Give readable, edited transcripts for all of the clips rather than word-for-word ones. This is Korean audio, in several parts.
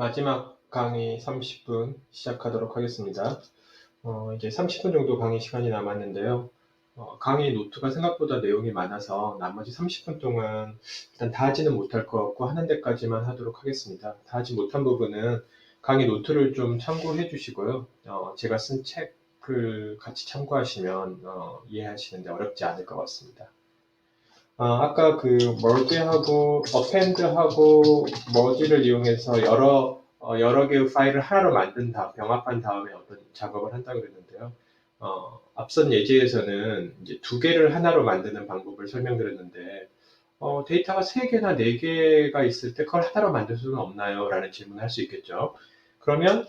마지막 강의 30분 시작하도록 하겠습니다. 이제 30분 정도 강의 시간이 남았는데요. 강의 노트가 생각보다 내용이 많아서 나머지 30분 동안 일단 다 하지는 못할 것 같고 하는 데까지만 하도록 하겠습니다. 다 하지 못한 부분은 강의 노트를 좀 참고해 주시고요. 제가 쓴 책을 같이 참고하시면 이해하시는데 어렵지 않을 것 같습니다. 아까 그 머지하고 어펜드하고 머지를 이용해서 여러 개의 파일을 하나로 만든 다음 병합한 다음에 어떤 작업을 한다고 그랬는데요. 앞선 예제에서는 이제 두 개를 하나로 만드는 방법을 설명드렸는데 데이터가 3개나 4개가 있을 때 그걸 하나로 만들 수는 없나요? 라는 질문을 할 수 있겠죠. 그러면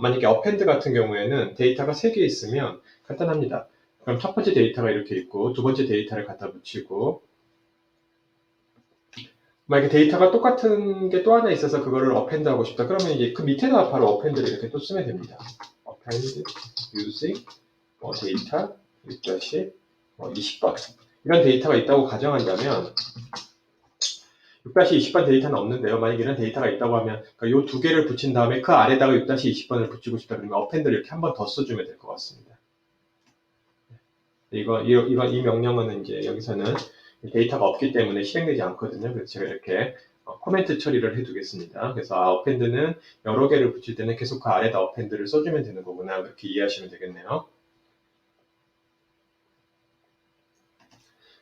만약에 어펜드 같은 경우에는 데이터가 3개 있으면 간단합니다. 그럼 첫 번째 데이터가 이렇게 있고 두 번째 데이터를 갖다 붙이고 만약에 데이터가 똑같은 게 또 하나 있어서 그거를 어펜드 하고 싶다. 그러면 이제 그 밑에다 바로 어펜드를 이렇게 또 쓰면 됩니다. append using 데이터 6-20번 이런 데이터가 있다고 가정한다면 6-20번 데이터는 없는데요. 만약에 이런 데이터가 있다고 하면 그러니까 이 두 개를 붙인 다음에 그 아래다가 6-20번을 붙이고 싶다 그러면 append를 이렇게 한 번 더 써주면 될 것 같습니다. 이 명령어는 이제 여기서는 데이터가 없기 때문에 실행되지 않거든요. 그래서 제가 이렇게 코멘트 처리를 해두겠습니다. 그래서 append는 여러 개를 붙일 때는 계속 그 아래다 append를 써주면 되는 거구나. 그렇게 이해하시면 되겠네요.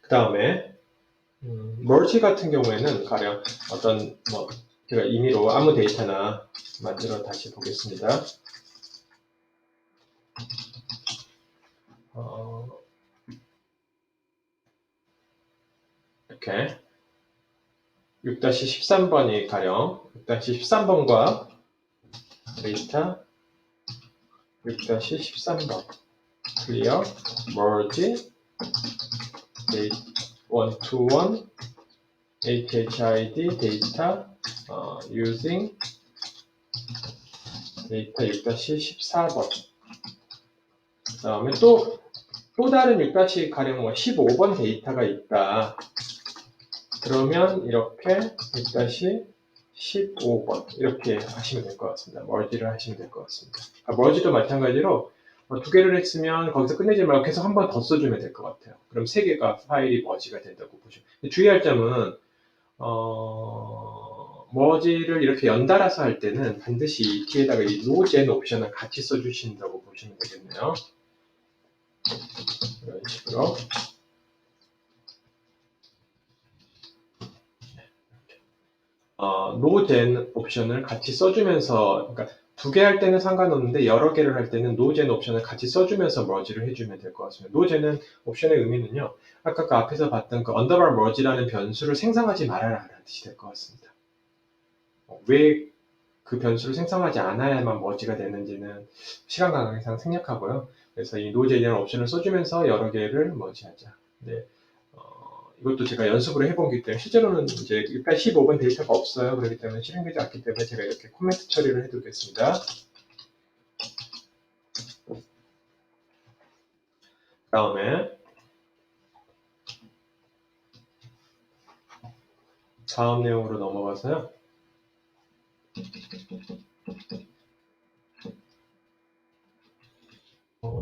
그 다음에 merge 같은 경우에는 가령 어떤 제가 임의로 아무 데이터나 만들어 다시 보겠습니다. 이렇게 6-13번이 가령 6-13번과 데이터 6-13번 clear merge date 1-to-1 HHID data using 데이터 6-14번 그 다음에 또 다른 6-15번 데이터가 있다. 그러면 이렇게 6-15번 이렇게 하시면 될 것 같습니다. merge를 하시면 될 것 같습니다. merge도 마찬가지로 두 개를 했으면 거기서 끝내지 말고 계속 한 번 더 써주면 될 것 같아요. 그럼 3개가 파일이 merge가 된다고 보시면 주의할 점은 머지를 이렇게 연달아서 할 때는 반드시 뒤에다가 이 노젠 옵션을 같이 써주신다고 보시면 되겠네요. 이런 식으로. 노젠 옵션을 같이 써주면서, 그러니까 두 개 할 때는 상관없는데 여러 개를 할 때는 노젠 옵션을 같이 써주면서 머지를 해주면 될 것 같습니다. 노젠은 옵션의 의미는요, 아까 그 앞에서 봤던 그 언더바 머지라는 변수를 생성하지 말아라 라는 뜻이 될 것 같습니다. 왜 그 변수를 생성하지 않아야만 머지가 되는지는 시간 관계상 생략하고요. 그래서 이 노젠이라는 옵션을 써주면서 여러 개를 머지하자. 네. 이것도 제가 연습으로 해본 거기 때문에 실제로는 이제 6-15번 데이터가 없어요. 그렇기 때문에 실행되지 않기 때문에 제가 이렇게 코멘트 처리를 해두겠습니다. 그 다음에 다음 내용으로 넘어가서요.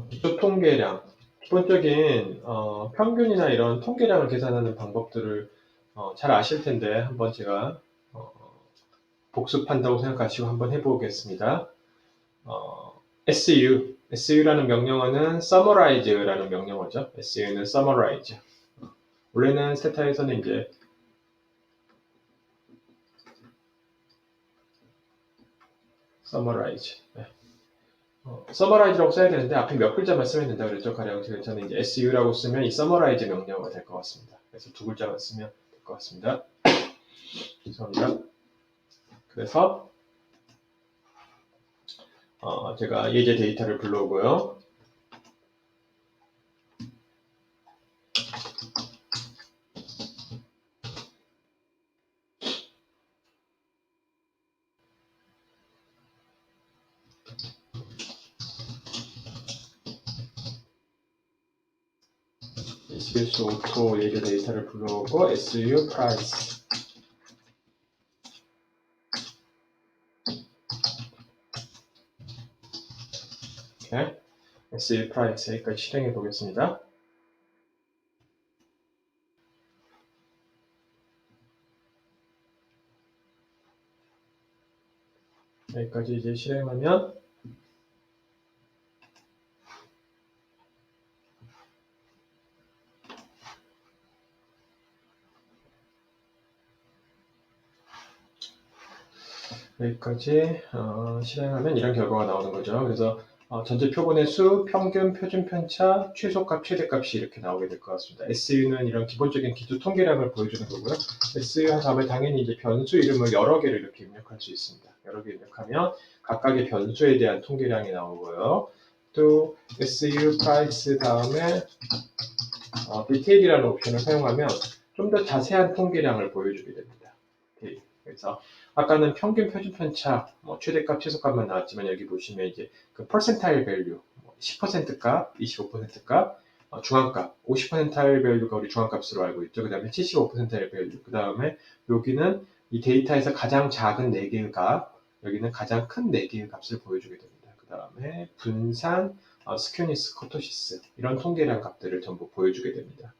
기초 통계량 기본적인 평균이나 이런 통계량을 계산하는 방법들을 잘 아실 텐데 한번 제가 복습한다고 생각하시고 한번 해보겠습니다. SU라는 명령어는 summarize라는 명령어죠. SU는 summarize. 원래는 세타에서는 이제 summarize. summarize라고 써야 되는데 앞에 몇 글자만 쓰면 된다 그랬죠. 가령 저는 이제 SU라고 쓰면 이 summarize 명령어가 될 것 같습니다. 그래서 두 글자만 쓰면 될 것 같습니다. 죄송합니다. 그래서 제가 예제 데이터를 불러오고요. SBS 오토 예제 데이터를 불러오고 SU price 이렇게 SU 프라이스 여기까지 실행해 보겠습니다. 여기까지 이제 실행하면 여기까지 실행하면 이런 결과가 나오는 거죠. 그래서 전체 표본의 수, 평균, 표준 편차, 최소값, 최대값이 이렇게 나오게 될 것 같습니다. SU는 이런 기본적인 기초 통계량을 보여주는 거고요. SU 한 다음에 당연히 이제 변수 이름을 여러 개를 이렇게 입력할 수 있습니다. 여러 개 입력하면 각각의 변수에 대한 통계량이 나오고요. 또 SU 프라이스 다음에 디테일이라는 옵션을 사용하면 좀 더 자세한 통계량을 보여주게 됩니다. 그래서 아까는 평균, 표준 편차, 최대값, 최소값만 나왔지만 여기 보시면 이제 그 퍼센타일 밸류, 10% 값, 25% 값, 중앙값, 50%일 밸류가 우리 중앙값으로 알고 있죠. 그 다음에 75%일 밸류, 그 다음에 여기는 이 데이터에서 가장 작은 4개의 값, 여기는 가장 큰 4개의 값을 보여주게 됩니다. 그 다음에 분산, 스큐니스, 코토시스 이런 통계량 값들을 전부 보여주게 됩니다.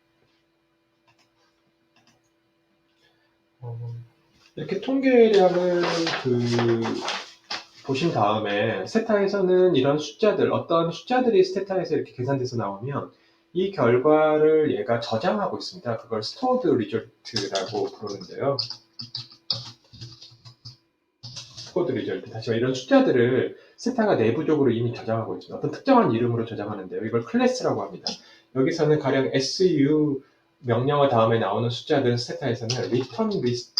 이렇게 통계량을 보신 다음에 스테타에서는 이런 숫자들, 어떤 숫자들이 스테타에서 이렇게 계산돼서 나오면 이 결과를 얘가 저장하고 있습니다. 그걸 stored result라고 부르는데요. stored result. 다시 이런 숫자들을 스테타가 내부적으로 이미 저장하고 있습니다. 어떤 특정한 이름으로 저장하는데요. 이걸 클래스라고 합니다. 여기서는 가령 SU 명령어 다음에 나오는 숫자들은 스테타에서는 return list,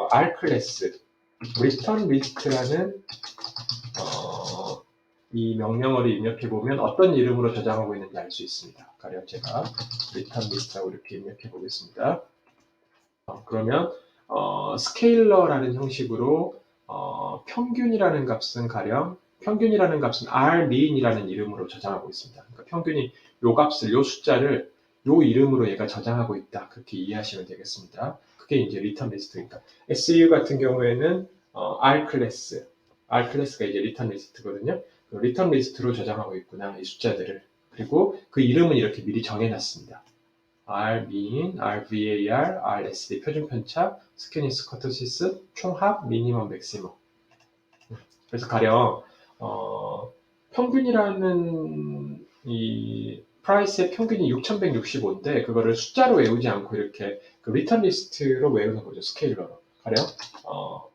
R 클래스, return list라는 이 명령어를 입력해 보면 어떤 이름으로 저장하고 있는지 알 수 있습니다. 가령 제가 return list라고 이렇게 입력해 보겠습니다. 그러면 스케일러라는 형식으로 평균이라는 값은 가령 평균이라는 값은 rmean이라는 이름으로 저장하고 있습니다. 그러니까 평균이 요 값을 요 숫자를 요 이름으로 얘가 저장하고 있다. 그렇게 이해하시면 되겠습니다. 그게 이제 return list니까 SU 같은 경우에는 R 클래스가 이제 return list거든요. 그 return list로 저장하고 있구나 이 숫자들을. 그리고 그 이름은 이렇게 미리 정해놨습니다. R mean, R var, R sd 표준 편차, 스큐니스 커토시스, 총합, 미니멈, 맥시멈. 그래서 가령 평균이라는 이 프라이스의 평균이 6165인데 그거를 숫자로 외우지 않고 이렇게 그 리턴 리스트로 외우는 거죠. 스케일러로. 가령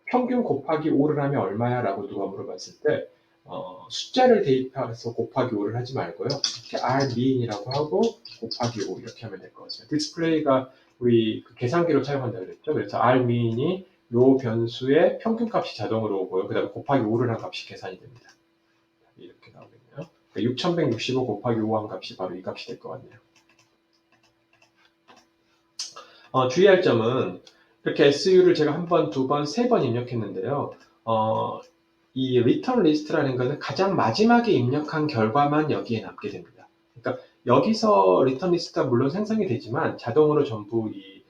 평균 곱하기 5를 하면 얼마야? 라고 누가 물어봤을 때 숫자를 대입해서 곱하기 5를 하지 말고요. 이렇게 R mean이라고 하고 곱하기 5 이렇게 하면 될 것 같습니다. 디스플레이가 우리 그 계산기로 사용한다고 그랬죠. 그래서 R mean이 요 변수의 평균값이 자동으로 오고요. 그 다음에 곱하기 5를 한 값이 계산이 됩니다. 이렇게 나오겠네요. 6165 곱하기 5 한 값이 바로 이 값이 될 것 같네요. 주의할 점은 이렇게 SU를 제가 한 번, 두 번, 세 번 입력했는데요. 이 return list라는 것은 가장 마지막에 입력한 결과만 여기에 남게 됩니다. 그러니까 여기서 return list가 물론 생성이 되지만 자동으로 전부 이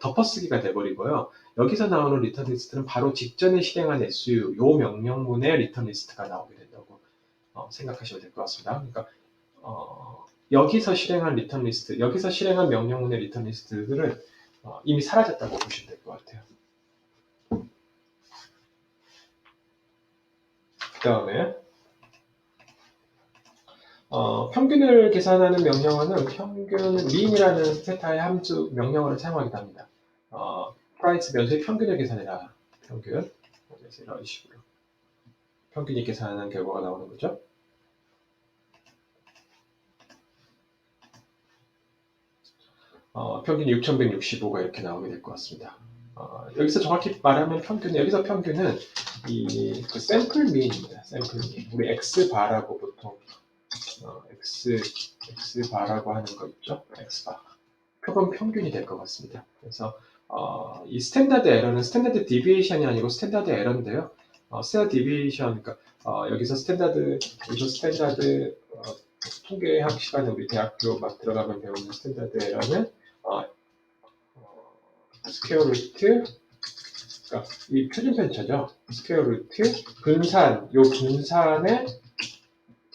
덮어쓰기가 돼버리고요. 여기서 나오는 리턴 리스트는 바로 직전에 실행한 SU, 요 명령문의 리턴 리스트가 나오게 된다고 생각하시면 될 것 같습니다. 그러니까 여기서 실행한 리턴 리스트, 여기서 실행한 명령문의 리턴 리스트들은 이미 사라졌다고 보시면 될 것 같아요. 그 다음에 평균을 계산하는 명령어는 평균 mean이라는 스테타의 함수 명령어를 사용하기도 합니다. 프라이스 변수의 평균을 계산해라. 평균. 그래서 이런 식으로 평균이 계산하는 결과가 나오는 거죠. 평균이 6165가 이렇게 나오게 될 것 같습니다. 여기서 정확히 말하면 여기서 평균은 그 샘플 mean입니다. 샘플 mean. 우리 X바라고 보통 X바라고 하는 거 있죠? X바. 그건 평균이 될 것 같습니다. 그래서 이 스탠다드 에러는 스탠다드 디비에이션이 아니고 스탠다드 에러인데요. 스탠다드 디비에이션, 그러니까 여기서 스탠다드 통계학 시간에 우리 대학교 막 들어가면 배우는 스탠다드 에러는 스퀘어 루트, 그러니까 이 표준 편차죠. 스퀘어 루트 분산, 요 분산의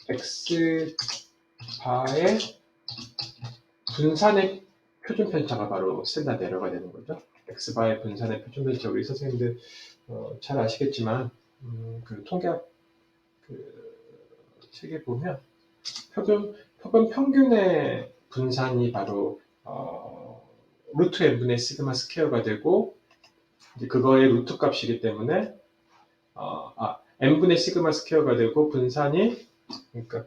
X 바의 분산의 표준 편차가 바로 스탠다드 에러가 되는 거죠. X 바의 분산의 표준 편차, 우리 선생님들 잘 아시겠지만 그 통계학 그 책에 보면 표준 평균의 분산이 바로 루트 n분의 시그마 스퀘어가 되고, 이제 그거의 루트 값이기 때문에 n분의 시그마 스퀘어가 되고, 분산이 그러니까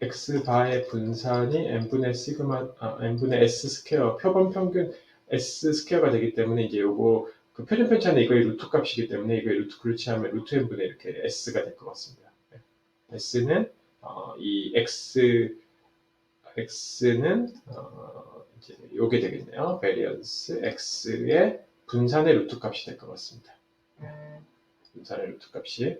x 바의 분산이 n분의 시그마 n분의 s 스퀘어 표본 평균 s 스퀘어가 되기 때문에, 이제 요거 그 표준 편차는 이거의 루트 값이기 때문에 이거의 루트 그렇지하면 루트 n분의 이렇게 s가 될 것 같습니다. s는 이 x는 이제 요게 되겠네요. 베리언스 x의 분산의 루트 값이 될 것 같습니다. 분산의 루트 값이.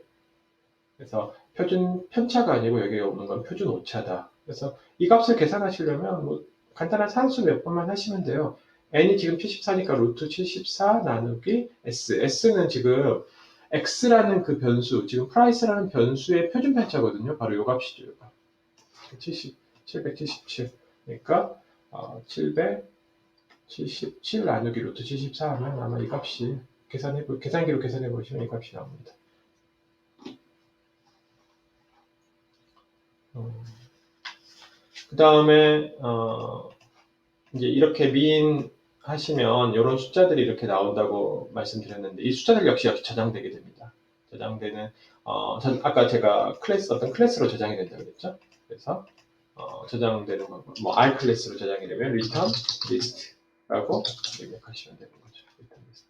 그래서 표준 편차가 아니고 여기에 오는 건 표준 오차다. 그래서 이 값을 계산하시려면 뭐 간단한 산수 몇 번만 하시면 돼요. n이 지금 74니까 루트 74 나누기 s. s는 지금 x라는 그 변수, 지금 프라이스라는 변수의 표준 편차거든요. 바로 요 값이죠. 777. 그러니까 777 나누기 루트 74 하면 아마 이 값이 계산기로 계산해 보시면 이 값이 나옵니다. 그 다음에 이제 이렇게 민 하시면 이런 숫자들이 이렇게 나온다고 말씀드렸는데, 이 숫자들 역시 저장되게 됩니다. 저장되는 아까 제가 어떤 클래스로 저장이 된다고 그랬죠. 그래서 저장되는 거고, 뭐 R 클래스로 저장이 되면 return list라고 입력하시면 되는 거죠. return list.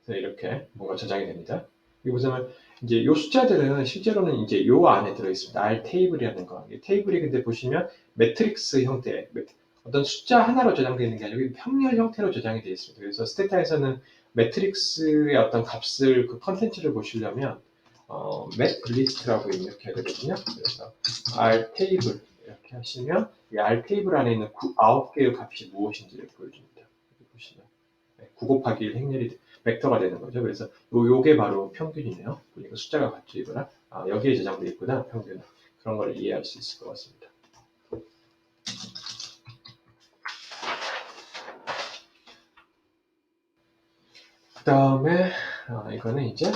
그래서 이렇게 뭔가 저장이 됩니다. 여기 보시면 이제 요 숫자들은 실제로는 이제 요 안에 들어있습니다. R 테이블이라는 거. 이 테이블이 근데 보시면 매트릭스 형태, 어떤 숫자 하나로 저장되어 있는 게 아니고 평렬 형태로 저장이 되어 있습니다. 그래서 스테타에서는 매트릭스의 어떤 값을, 그 컨텐츠를 보시려면 매트리스트라고 입력해야 되거든요. 그래서 R 테이블 이렇게 하시면 이 R 테이블 안에 있는 9개의 값이 무엇인지를 보여줍니다. 여기 보시면 9 곱하기 1 행렬이 벡터가 되는 거죠. 그래서 요게 바로 평균이네요. 보니까 숫자가 같이구나. 여기에 저장되어 있구나, 평균. 그런 걸 이해할 수 있을 것 같습니다. 그 다음에 이거는 이제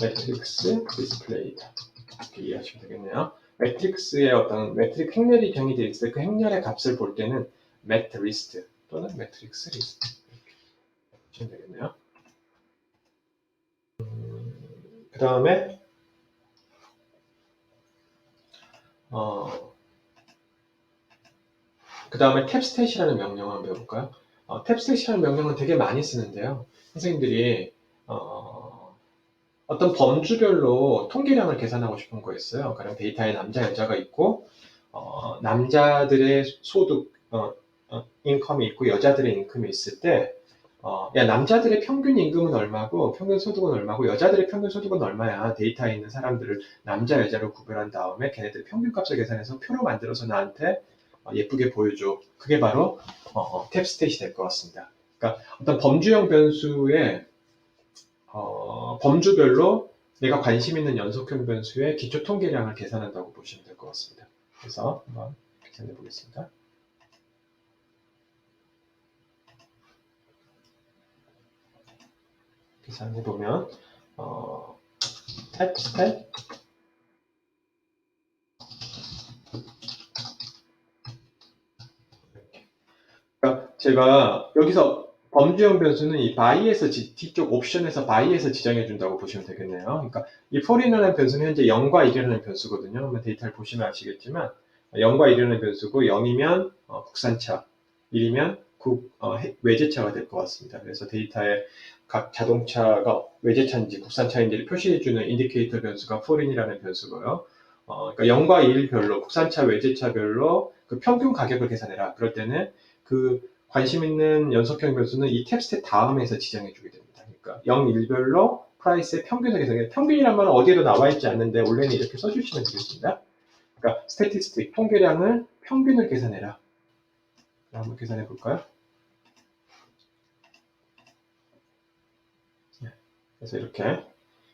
매트릭스 디스플레이 이렇게 이해하시면 되겠네요. 매트릭스의 어떤 매트릭 행렬이 정의되어 있을 때 그 행렬의 값을 볼 때는 매트리스트 또는 매트릭스 리스트 이렇게 보시면 되겠네요. 그 다음에 탭스탯이라는 명령을 한번 배워볼까요? 탭스탯이라는 명령은 되게 많이 쓰는데요. 선생님들이 어떤 범주별로 통계량을 계산하고 싶은 거였어요. 가령 데이터에 남자, 여자가 있고, 남자들의 소득, 인컴이 있고, 여자들의 인컴이 있을 때, 남자들의 평균 임금은 얼마고, 평균 소득은 얼마고, 여자들의 평균 소득은 얼마야. 데이터에 있는 사람들을 남자, 여자로 구별한 다음에 걔네들 평균 값을 계산해서 표로 만들어서 나한테 예쁘게 보여줘. 그게 바로 탭스탯이 될 것 같습니다. 그러니까 어떤 범주형 변수의 범주별로 내가 관심 있는 연속형 변수의 기초 통계량을 계산한다고 보시면 될 것 같습니다. 그래서 한번 계산해 보겠습니다. 계산해 보면 탭스탯 그러니까 제가 여기서 범주형 변수는 이 바이에서 뒤쪽 옵션에서 바이에서 지정해 준다고 보시면 되겠네요. 그러니까 이 for이라는 변수는 현재 0과 1이라는 변수거든요. 한번 데이터를 보시면 아시겠지만 0과 1이라는 변수고 0이면 국산차, 1이면 외제차가 될 것 같습니다. 그래서 데이터에 각 자동차가 외제차인지 국산차인지를 표시해주는 인디케이터 변수가 for이라는 변수고요. 그러니까 0과 1별로 국산차, 외제차별로 그 평균 가격을 계산해라. 그럴 때는 그 관심 있는 연속형 변수는 이 탭스탯 다음에서 지정해 주게 됩니다. 그러니까 0, 1별로 프라이스의 평균을 계산해. 평균이란 말은 어디에도 나와 있지 않는데 원래는 이렇게 써주시면 되겠습니다. 그러니까 스태티스틱 통계량을 평균을 계산해라. 한번 계산해 볼까요? 그래서 이렇게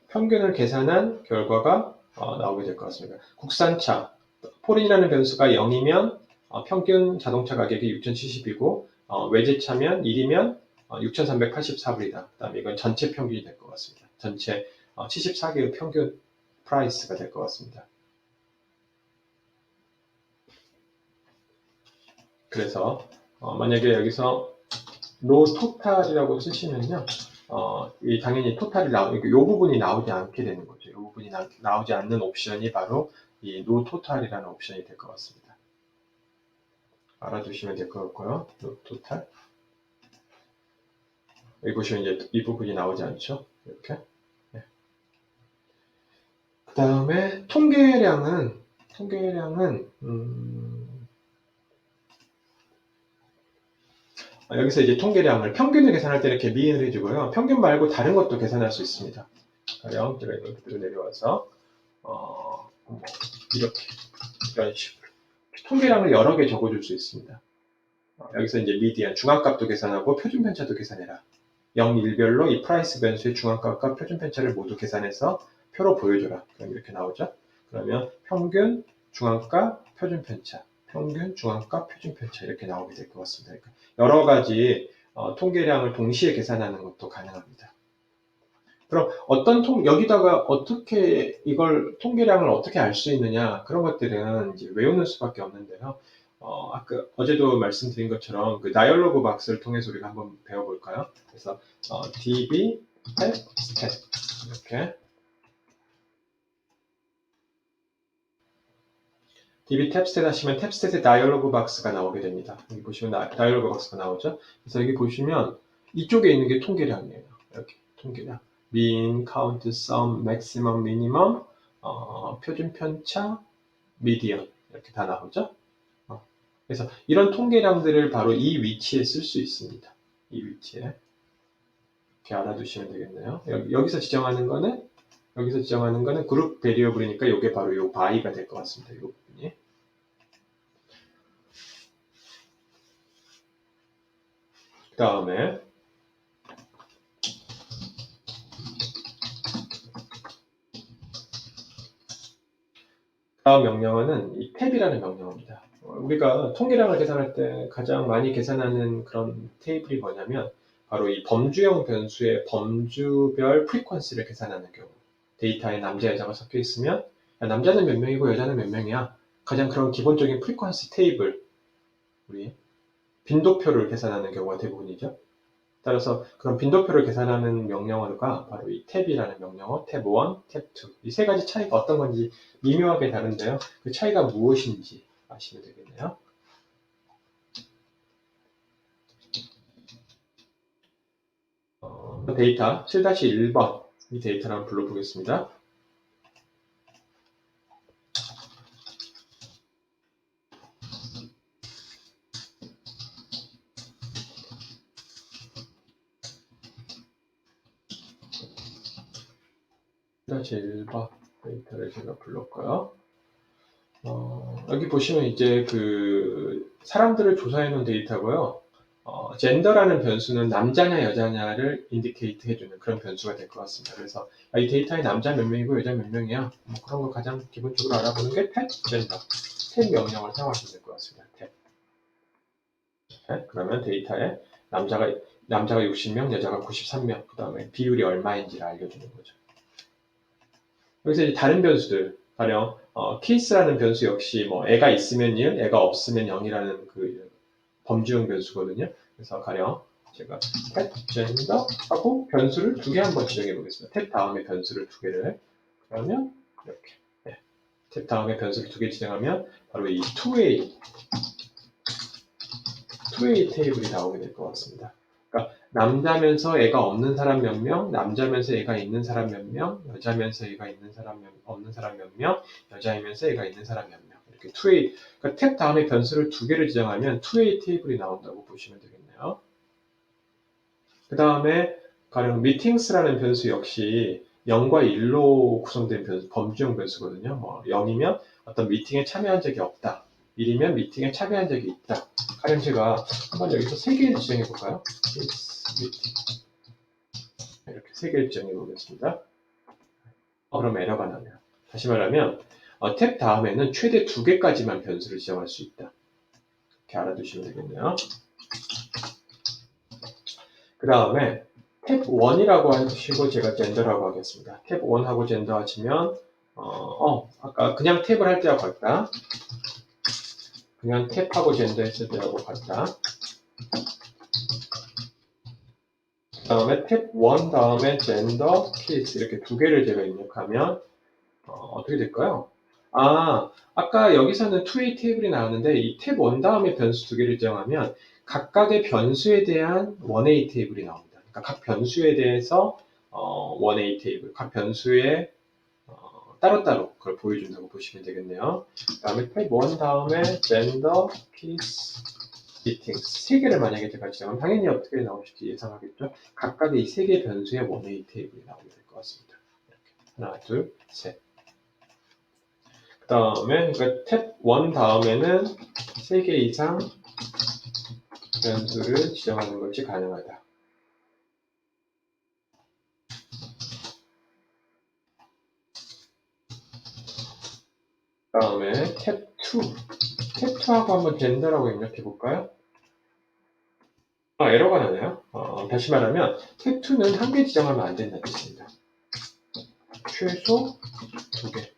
평균을 계산한 결과가 나오게 될 것 같습니다. 국산차, 포린이라는 변수가 0이면 평균 자동차 가격이 6,070이고 외제차면 1이면 6,384불이다. 그 다음에 이건 전체 평균이 될 것 같습니다. 전체 74개의 평균 프라이스가 될 것 같습니다. 그래서 만약에 여기서 로 토탈이라고 쓰시면요, 당연히 토탈이 이 부분이 나오지 않게 되는 거죠. 이 부분이 나오지 않는 옵션이 바로 이 노 토탈이라는 옵션이 될 것 같습니다. 알아두시면 될 것 같고요. 노 토탈. 여기 보시면 이제 이 부분이 나오지 않죠. 이렇게. 네. 그 다음에 통계량은 여기서 이제 통계량을 평균을 계산할 때 이렇게 미인을 해주고요. 평균 말고 다른 것도 계산할 수 있습니다. 가령 제가 이걸 그대로 내려와서 이렇게 이런 식으로 통계량을 여러 개 적어줄 수 있습니다. 여기서 이제 미디안 중앙값도 계산하고 표준 편차도 계산해라. 0, 1별로 이 프라이스 변수의 중앙값과 표준 편차를 모두 계산해서 표로 보여줘라. 그럼 이렇게 나오죠. 그러면 평균, 중앙값, 표준 편차, 평균, 중앙값, 표준 편차 이렇게 나오게 될 것 같습니다. 그러니까 여러 가지 통계량을 동시에 계산하는 것도 가능합니다. 그럼 여기다가 어떻게 이걸 통계량을 어떻게 알 수 있느냐, 그런 것들은 이제 외우는 수밖에 없는데요. 아까 어제도 말씀드린 것처럼 그 다이얼로그 박스를 통해서 우리가 한번 배워볼까요? 그래서 db 탭 스탯 이렇게 db 탭 스탯 하시면 탭 스탯의 다이얼로그 박스가 나오게 됩니다. 여기 보시면 다이얼로그 박스가 나오죠. 그래서 여기 보시면 이쪽에 있는 게 통계량이에요. 이렇게 통계량. mean, count, sum, maximum, minimum, 표준 편차, median 이렇게 다 나오죠. 그래서 이런 통계량들을 바로 이 위치에 쓸 수 있습니다. 이 위치에 이렇게 알아두시면 되겠네요. 여기서 지정하는 거는 그룹 베리어블이니까 이게 바로 이 by가 될 것 같습니다. 이 부분이. 그 다음에 다음 명령어는 이 탭이라는 명령어입니다. 우리가 통계량을 계산할 때 가장 많이 계산하는 그런 테이블이 뭐냐면 바로 이 범주형 변수의 범주별 프리퀀시를 계산하는 경우. 데이터에 남자, 여자가 섞여 있으면 남자는 몇 명이고 여자는 몇 명이야. 가장 그런 기본적인 프리퀀시 테이블, 우리 빈도표를 계산하는 경우가 대부분이죠. 따라서 그런 빈도표를 계산하는 명령어가 바로 이 탭이라는 명령어, 탭 1, 탭 2. 이 세 가지 차이가 어떤 건지 미묘하게 다른데요. 그 차이가 무엇인지 아시면 되겠네요. 데이터 7-1번 이 데이터를 한번 불러보겠습니다. 다시 1번 데이터를 제가 불렀고요. 여기 보시면 이제 그 사람들을 조사해 놓은 데이터고요. 젠더라는 변수는 남자냐 여자냐를 인디케이트 해주는 그런 변수가 될 것 같습니다. 그래서 이 데이터에 남자 몇 명이고 여자 몇 명이야, 뭐 그런 걸 가장 기본적으로 알아보는 게 탭 젠더, 탭 명령을 사용하시면 될 것 같습니다. 탭. 네, 그러면 데이터에 남자가 60명, 여자가 93명, 그 다음에 비율이 얼마인지를 알려주는 거죠. 여기서 이제 다른 변수들, 가령 케이스라는 변수 역시 뭐 애가 있으면 1, 애가 없으면 0이라는 그 범주형 변수거든요. 그래서 가령 제가 탭 젠더 하고 변수를 2개 한번 지정해 보겠습니다. 탭 다음에 변수를 2개를, 그러면 이렇게 탭 다음에 변수를 2개 지정하면 바로 이 투웨이 테이블이 나오게 될 것 같습니다. 그러니까 남자면서 애가 없는 사람 몇 명, 남자면서 애가 있는 사람 몇 명, 여자면서 애가 있는 사람 없는 사람 몇 명, 여자이면서 애가 있는 사람 몇 명. 이렇게 투웨이, 그러니까 탭 다음에 변수를 2개를 지정하면 투웨이 테이블이 나온다고 보시면 되겠네요. 그 다음에 가령 미팅스라는 변수 역시 0과 1로 구성된 변수, 범주형 변수거든요. 뭐 0이면 어떤 미팅에 참여한 적이 없다. 1이면 미팅에 참여한 적이 있다. 가령 제가 한번 여기서 3개를 지정해 볼까요? 이렇게 3개를 지정해 보겠습니다. 그럼 에러가 나네요. 다시 말하면 탭 다음에는 최대 2개까지만 변수를 지정할 수 있다. 이렇게 알아두시면 되겠네요. 그 다음에 탭 1이라고 하시고 제가 젠더라고 하겠습니다. 탭 1하고 젠더 하시면 아까 그냥 탭을 할 때하고 같다. 그냥 탭하고 젠더 했을 때하고 같다. 그 다음에 탭 1 다음에 젠더, 키스 이렇게 2개를 제가 입력하면 어떻게 될까요? 아까 여기서는 2A 테이블이 나왔는데 이 탭 1 다음에 변수 2개를 지정하면 각각의 변수에 대한 1A 테이블이 나옵니다. 그러니까 각 변수에 대해서 1A 테이블, 각 변수에 따로따로 그걸 보여준다고 보시면 되겠네요. 그 다음에 탭 1 다음에 gender, piece, meetings 3개를 만약에 제가 지정하면 당연히 어떻게 나오실지 예상하겠죠? 각각의 이 3개 변수의 1A 테이블이 나오게 될 것 같습니다. 이렇게 하나, 둘, 셋. 그 다음에 그러니까 탭 1 다음에는 3개 이상 변수를 지정하는 것이 가능하다. 그 다음에 탭 2. 탭 2하고 한번 젠더라고 입력해 볼까요? 에러가 나네요. 다시 말하면 탭 2는 한 개 지정하면 안 된다는 뜻입니다. 최소 2개.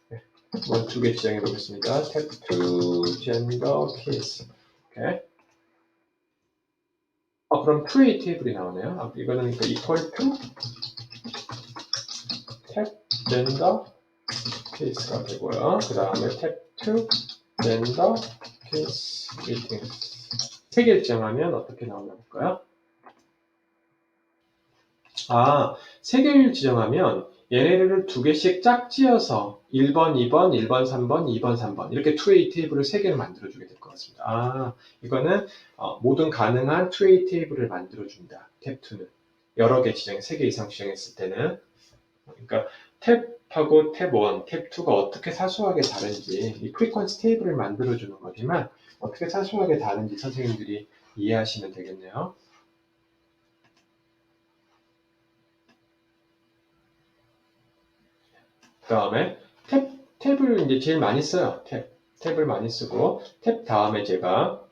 네. 2개 지정해 보겠습니다. 탭 2 젠더 케이스. 오케이. 그럼 2A 테이블이 나오네요. 이거는 그러니까 equal to 탭 젠더 케이스가 되고요. 그 다음에 탭 2 젠더 케이스 미팅 3개를 지정하면 어떻게 나오나 볼까요? 3개를 지정하면 얘네들을 2개씩 짝지어서 1번, 2번, 1번, 3번, 2번, 3번 이렇게 2A 테이블을 3개를 만들어주게 될 것 같습니다. 이거는 모든 가능한 2A 테이블을 만들어준다. 탭 2는 여러 개 지정, 3개 이상 지정했을 때는 그러니까 탭하고 탭 1, 탭 2가 어떻게 사소하게 다른지 이 프리퀀시 테이블을 만들어주는 거지만 어떻게 사소하게 다른지 선생님들이 이해하시면 되겠네요. 그 다음에 탭을 이제 제일 많이 써요. 탭을 많이 쓰고 탭 다음에 제가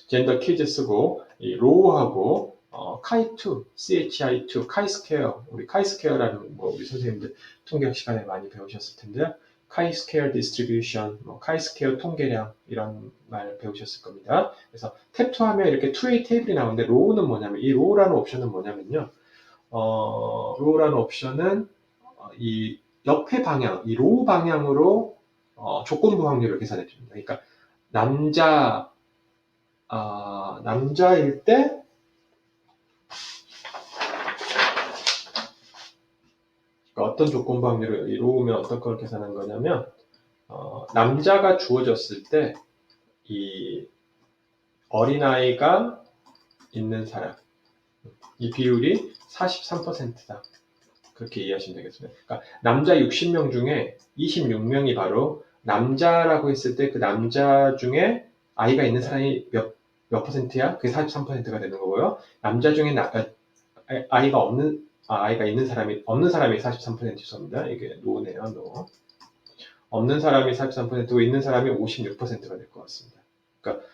젠더 키즈 쓰고 이 로우하고 chi2, chi2, chi-square 우리 chi-square라는 우리 선생님들 통계학 시간에 많이 배우셨을 텐데요. chi-square distribution, chi-square 통계량 이런 말 배우셨을 겁니다. 그래서 탭2 하면 이렇게 2A 테이블이 나오는데 로우는 뭐냐면 이 로우라는 옵션은 뭐냐면요. 로우라는 옵션은 이 옆에 방향, 이 로우 방향으로 조건부 확률을 계산해 줍니다. 그러니까 남자일 때 어떤 조건부 확률을 이루면 어떤 걸 계산한 거냐면 남자가 주어졌을 때 이 어린아이가 있는 사람 이 비율이 43%다. 그렇게 이해하시면 되겠습니다. 그러니까 남자 60명 중에 26명이 바로 남자라고 했을 때 그 남자 중에 아이가 있는 사람이 몇 퍼센트야? 그게 43%가 되는 거고요. 남자 중에 아이가 있는 사람이 없는 사람이 43% 죄송합니다. 이게 노네요, 노. 없는 사람이 43%고 있는 사람이 56%가 될 것 같습니다. 그러니까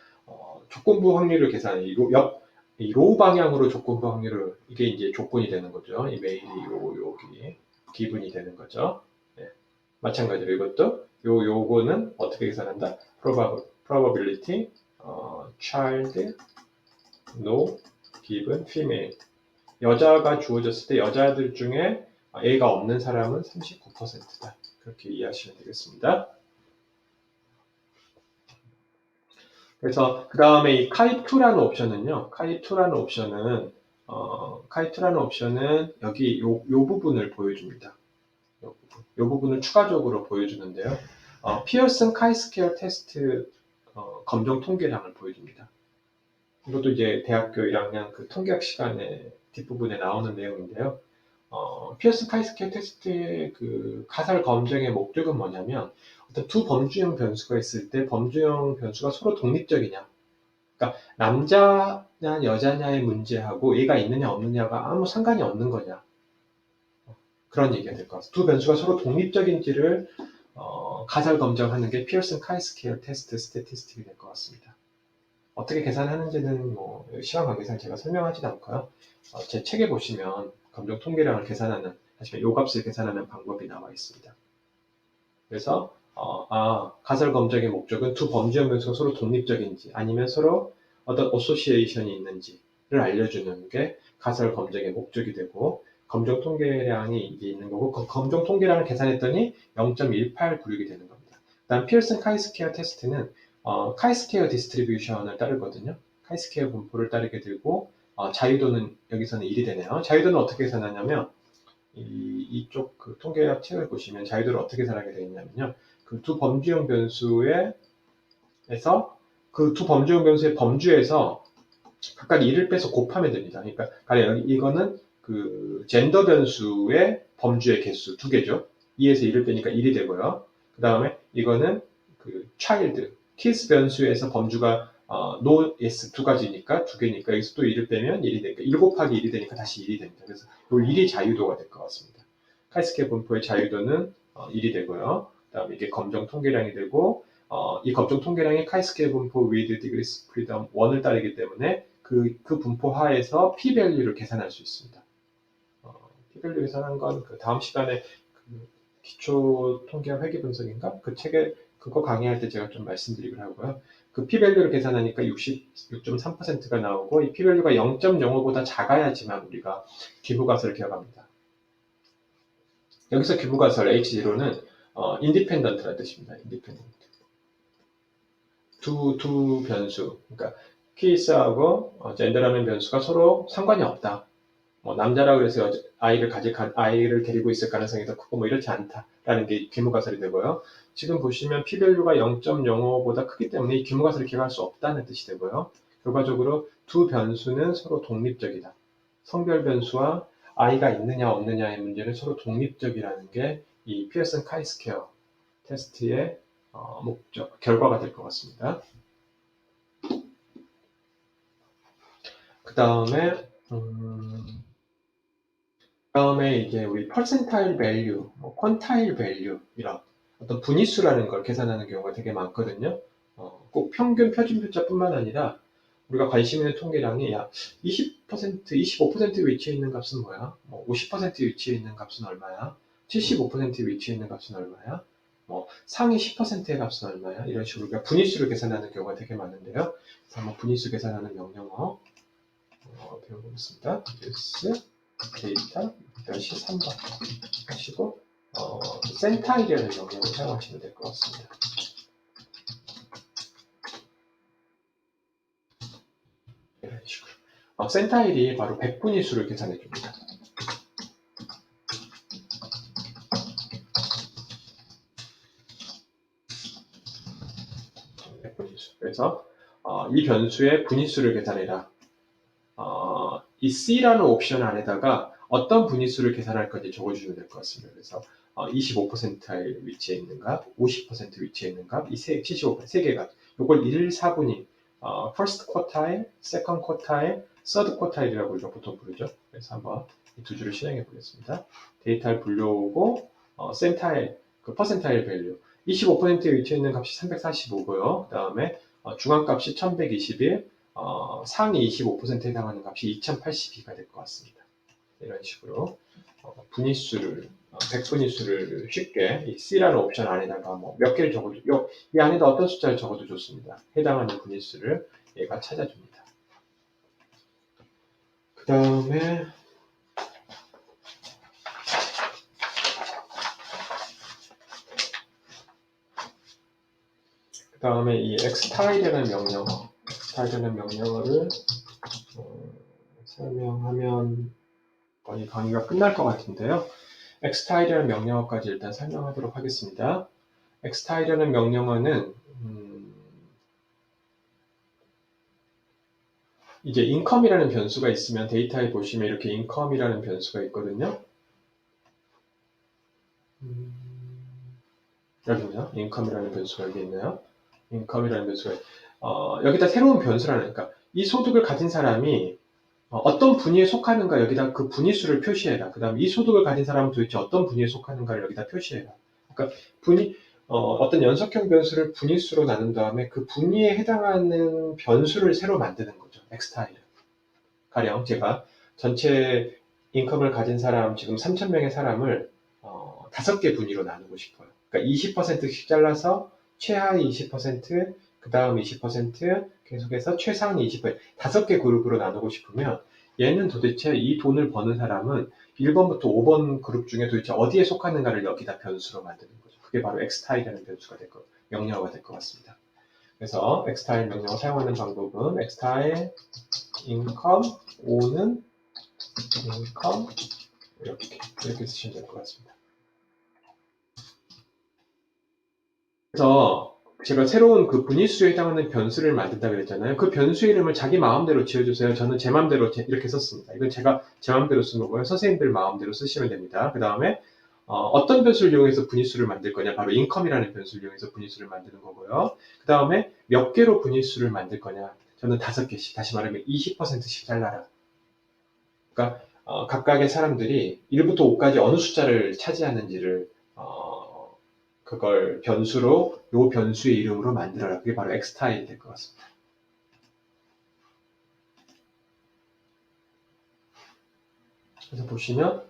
조건부 확률을 계산해 이 로우 방향으로 조건부 확률을 이게 이제 조건이 되는 거죠. 이 메일이 여기 기분이 되는 거죠. 네. 마찬가지로 이것도 요거는 어떻게 계산한다? probability child no given female 여자가 주어졌을 때 여자들 중에 애가 없는 사람은 39%다. 그렇게 이해하시면 되겠습니다. 그래서 그 다음에 이 카이2라는 옵션은요. 카이2라는 옵션은 여기 요 부분을 보여줍니다. 요 부분을 추가적으로 보여주는데요. 피어슨 카이-스퀘어 테스트 검정 통계량을 보여줍니다. 이것도 이제 대학교 1학년 그 통계학 시간에 뒷부분에 나오는 내용인데요. 피어슨 카이-스퀘어 테스트의 그 가설 검증의 목적은 뭐냐면 어떤 두 범주형 변수가 있을 때 범주형 변수가 서로 독립적이냐 그러니까 남자냐 여자냐의 문제하고 얘가 있느냐 없느냐가 아무 상관이 없는 거냐 그런 얘기가 될 것 같습니다. 두 변수가 서로 독립적인지를 가설 검증하는 게 피어슨 카이스케어 테스트 스태티스틱이 될 것 같습니다. 어떻게 계산하는지는 뭐 시간 관계상 제가 설명하지 않고요. 제 책에 보시면 검정 통계량을 계산하는, 하시면 요 값을 계산하는 방법이 나와 있습니다. 그래서 가설 검증의 목적은 두 범주형 변수가 서로 독립적인지 아니면 서로 어떤 어소시에이션이 있는지를 알려주는 게 가설 검증의 목적이 되고, 검정 통계량이 이게 있는 거고, 검정 통계량을 계산했더니 0.1896이 되는 겁니다. 다음 피어슨 카이스케어 테스트는 카이스케어 디스트리뷰션을 따르거든요. 카이스케어 분포를 따르게 되고, 자유도는 여기서는 1이 되네요. 자유도는 어떻게 계산하냐면 이쪽 그 통계학 책을 보시면 자유도를 어떻게 계산하게 되어 있냐면요. 그 두 범주형 변수에서 그 두 범주형 변수의 범주에서 각각 1을 빼서 곱하면 됩니다. 그러니까 이거는 그 젠더 변수의 범주의 개수 두 개죠. 2에서 1을 빼니까 1이 되고요. 그 다음에 이거는 그 child, kids 변수에서 범주가 no, yes 두 가지니까 두 개니까 여기서 또 1을 빼면 1이 되니까 1 곱하기 1이 되니까 다시 1이 됩니다. 그래서 이 1이 자유도가 될 것 같습니다. 카이스케어 분포의 자유도는 1이 되고요. 그 다음에 이게 검정 통계량이 되고, 이 검정 통계량이 카이스케어 분포 with degrees freedom 1을 따르기 때문에 그 분포 하에서 p-value를 계산할 수 있습니다. p-value 계산한 건 그 다음 시간에 그 기초 통계학 회귀 분석인가? 그 책에 그거 강의할 때 제가 좀 말씀드리기로 하고요. 그 p-value를 계산하니까 66.3%가 나오고, 이 p-value가 0.05보다 작아야지만 우리가 기부가설을 기억합니다. 여기서 기부가설 H0는 independent라는 뜻입니다. independent. 두 변수, 그러니까 키스하고 젠더라는 변수가 서로 상관이 없다. 뭐 남자라 그래서 아이를 데리고 있을 가능성이 더 크고 뭐 이렇지 않다라는 게 귀무가설이 되고요. 지금 보시면 p-value가 0.05보다 크기 때문에 이 귀무가설을 기억할 수 없다는 뜻이 되고요. 결과적으로 두 변수는 서로 독립적이다. 성별 변수와 아이가 있느냐 없느냐의 문제는 서로 독립적이라는 게 이 피어슨 카이스케어 테스트의 결과가 될 것 같습니다. 그 다음에 이제 우리 퍼센타일 밸류, 퀀타일 밸류 이런 어떤 분위수라는 걸 계산하는 경우가 되게 많거든요. 꼭 평균 표준표자뿐만 아니라 우리가 관심 있는 통계량이 약 20%, 25% 위치해 있는 값은 뭐야? 50% 위치해 있는 값은 얼마야? 75% 위치해 있는 값은 얼마야? 상위 10%의 값은 얼마야? 이런 식으로 우리가 분위수를 계산하는 경우가 되게 많은데요. 그래서 한번 분위수 계산하는 명령어 배워보겠습니다. use 데이터 3번 하시고 센타일이라는 명령을 사용하시면 될 것 같습니다. 이런 식으로 센타일이 바로 백분위수를 계산해 줍니다. 백분위수. 그래서 이 변수의 분위수를 계산해라. 이 C라는 옵션 안에다가 어떤 분위수를 계산할 건지 적어주시면 될 것 같습니다. 그래서 25%의 위치에 있는 값, 50% 위치에 있는 값, 이 75%, 세 개가 이걸 1, 4분위 first quartile, second quartile, third quartile이라고 우리가 보통 부르죠. 그래서 한번 이 두 줄을 실행해 보겠습니다. 데이터를 불러오고 센타일, 그 퍼센타일 밸류 25%에 위치해 있는 값이 345고요. 그 다음에 중앙값이 1121, 상위 25%에 해당하는 값이 2082가 될 것 같습니다. 이런 식으로 분위수를, 백분위수를 쉽게 이 C라는 옵션 안에다가 몇 개를 적어도, 이 안에다 어떤 숫자를 적어도 좋습니다. 해당하는 분위수를 얘가 찾아줍니다. 그 다음에 이 xtile이라는 명령어를 설명하면 거의 강의가 끝날 것 같은데요. xtile이라는 명령어까지 일단 설명하도록 하겠습니다. xtile이라는 명령어는 이제 income이라는 변수가 있으면 데이터에 보시면 이렇게 income이라는 변수가 있거든요. 여기요. income이라는 변수가 여기 있네요. income이라는 변수가 여기다 새로운 변수라는, 그러니까 이 소득을 가진 사람이 어떤 분위에 속하는가 여기다 그 분위수를 표시해라. 그 다음에 이 소득을 가진 사람은 도대체 어떤 분위에 속하는가를 여기다 표시해라. 그러니까 어떤 연속형 변수를 분위수로 나눈 다음에 그 분위에 해당하는 변수를 새로 만드는 거죠. 엑스타일. 가령 제가 전체 인컴을 가진 사람 지금 3,000명의 사람을 5개 분위로 나누고 싶어요. 그러니까 20%씩 잘라서 최하위 20%, 그 다음 20%, 계속해서 최상위 20%, 5개 그룹으로 나누고 싶으면 얘는 도대체 이 돈을 버는 사람은 1번부터 5번 그룹 중에 도대체 어디에 속하는가를 여기다 변수로 만드는 거죠. 그게 바로 xtile이라는 변수가 명령어가 될 것 같습니다. 그래서 xtile 명령어 사용하는 방법은 xtile income o는 income 이렇게 쓰시면 될 것 같습니다. 그래서 제가 새로운 그 분위수에 해당하는 변수를 만든다 그랬잖아요. 그 변수 이름을 자기 마음대로 지어주세요. 저는 제 마음대로 이렇게 썼습니다. 이건 제가 제 마음대로 쓴 거고요. 선생님들 마음대로 쓰시면 됩니다. 그 다음에 어떤 변수를 이용해서 분위수를 만들 거냐? 바로 income이라는 변수를 이용해서 분위수를 만드는 거고요. 그 다음에 몇 개로 분위수를 만들 거냐? 저는 5개씩, 다시 말하면 20%씩 잘라라. 그러니까 각각의 사람들이 1부터 5까지 어느 숫자를 차지하는지를 그걸 변수로 요 변수의 이름으로 만들어라. 그게 바로 xtile이 될 것 같습니다. 그래서 보시면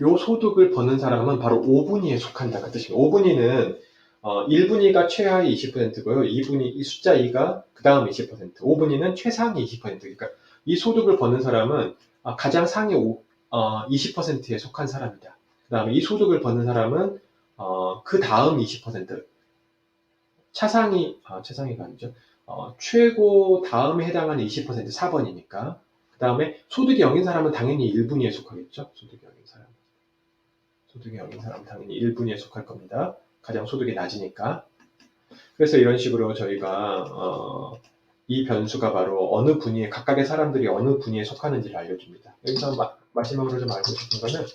요 소득을 버는 사람은 바로 5분위에 속한다. 그 뜻입니다. 5분위는 1분위가 최하위 20%고요. 2분위, 이 숫자 2가 그 다음 20%, 5분위는 최상위 20%. 그러니까 이 소득을 버는 사람은 가장 상위 20%에 속한 사람이다. 그 다음에 이 소득을 버는 사람은 그 다음 20%, 최상위가 아니죠. 최고 다음에 해당하는 20% 4번이니까. 그 다음에 소득이 0인 사람은 당연히 1분위에 속하겠죠. 소득이 0인 사람은 당연히 1분위에 속할 겁니다. 가장 소득이 낮으니까. 그래서 이런 식으로 저희가 이 변수가 바로 어느 분위에 각각의 사람들이 어느 분위에 속하는지를 알려줍니다. 여기서 마지막으로 좀 알고 싶은 거는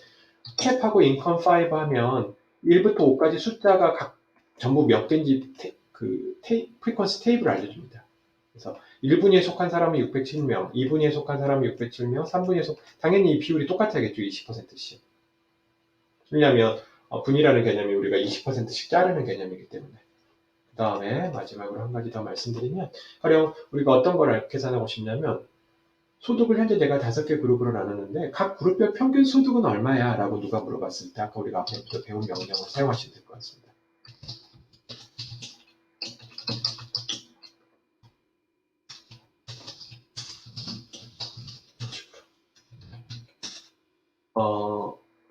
캡하고 인컴 5 하면 1부터 5까지 숫자가 전부 몇 개인지 프리퀀시 테이블을 알려줍니다. 그래서 1분위에 속한 사람은 607명, 2분위에 속한 사람은 607명, 3분위에 당연히 이 비율이 똑같아야겠죠. 20%씩. 왜냐하면 분위라는 개념이 우리가 20%씩 자르는 개념이기 때문에. 그 다음에 마지막으로 한 가지 더 말씀드리면 가령 우리가 어떤 걸 계산하고 싶냐면 소득을 현재 내가 5개 그룹으로 나눴는데 각 그룹별 평균 소득은 얼마야? 라고 누가 물어봤을 때 아까 우리가 앞에부터 배운 명령을 사용하시면 될 것 같습니다.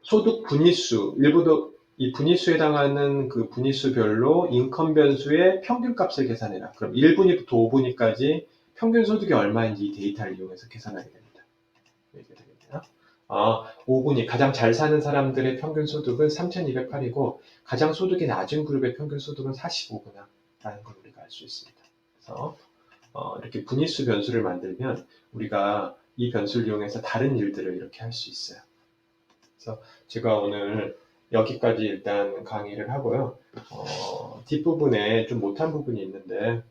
소득 분위수, 이 분위수에 해당하는 그 분위수별로 인컴 변수의 평균값을 계산해라. 그럼 1분위부터 5분위까지 평균 소득이 얼마인지 이 데이터를 이용해서 계산하게 됩니다. 이렇게 되겠네요. 5분위, 가장 잘 사는 사람들의 평균 소득은 3,208이고 가장 소득이 낮은 그룹의 평균 소득은 45구나 라는 걸 우리가 알 수 있습니다. 그래서 이렇게 분위수 변수를 만들면 우리가 이 변수를 이용해서 다른 일들을 이렇게 할 수 있어요. 그래서 제가 오늘 여기까지 일단 강의를 하고요. 뒷부분에 좀 못한 부분이 있는데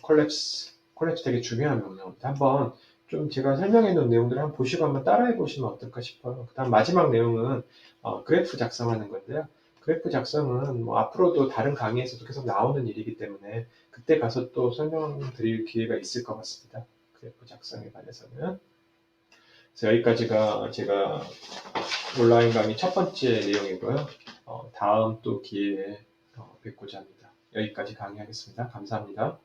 콜랩스 되게 중요한 명령입니다. 한번 좀 제가 설명해 놓은 내용들을 한번 보시고 한번 따라해 보시면 어떨까 싶어요. 그 다음 마지막 내용은 그래프 작성하는 건데요. 그래프 작성은 뭐 앞으로도 다른 강의에서도 계속 나오는 일이기 때문에 그때 가서 또 설명드릴 기회가 있을 것 같습니다. 그래프 작성에 관해서는. 그래서 여기까지가 제가 온라인 강의 첫 번째 내용이고요. 다음 또 기회에 뵙고자 합니다. 여기까지 강의하겠습니다. 감사합니다.